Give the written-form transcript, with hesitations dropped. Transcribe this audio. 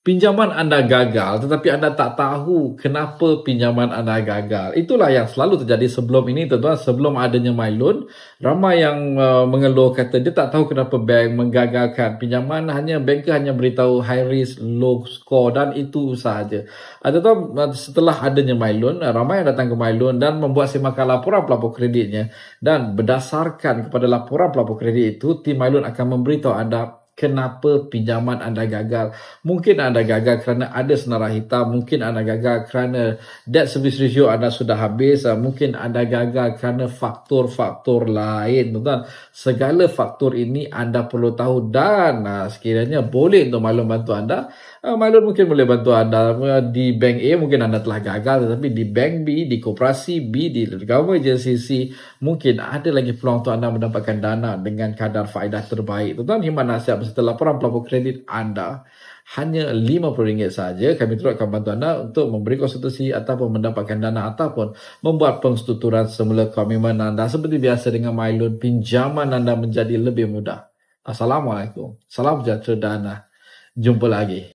Pinjaman anda gagal, tetapi anda tak tahu kenapa pinjaman anda gagal. Itulah yang selalu terjadi sebelum ini, tuan-tuan. Sebelum adanya MyLoan, ramai yang mengeluh kata dia tak tahu kenapa bank menggagalkan pinjaman. Banker hanya beritahu high risk, low score dan itu sahaja. Tuan-tuan, setelah adanya MyLoan, ramai yang datang ke MyLoan dan membuat semakan laporan pelapor kreditnya. Dan berdasarkan kepada laporan pelapor kredit itu, tim MyLoan akan memberitahu anda kenapa pinjaman anda gagal. Mungkin anda gagal kerana ada senarai hitam, mungkin anda gagal kerana debt service ratio anda sudah habis, mungkin anda gagal kerana faktor-faktor lain. Tuan-tuan, segala faktor ini anda perlu tahu dan sekiranya boleh untuk MyLoan bantu anda, MyLoan mungkin boleh bantu anda. Di bank A mungkin anda telah gagal, tetapi di bank B, di koperasi B, di government agency C, mungkin ada lagi peluang untuk anda mendapatkan dana dengan kadar faedah terbaik. Tuan-tuan, himan nasihat setelah laporan pelapor kredit anda hanya RM50 saja. Kami terus akan bantu anda untuk memberi konsultasi ataupun mendapatkan dana ataupun membuat penstrukturan semula komitmen anda. Seperti biasa dengan MyLoan, pinjaman anda menjadi lebih mudah. Assalamualaikum. Salam sejahtera dan jumpa lagi.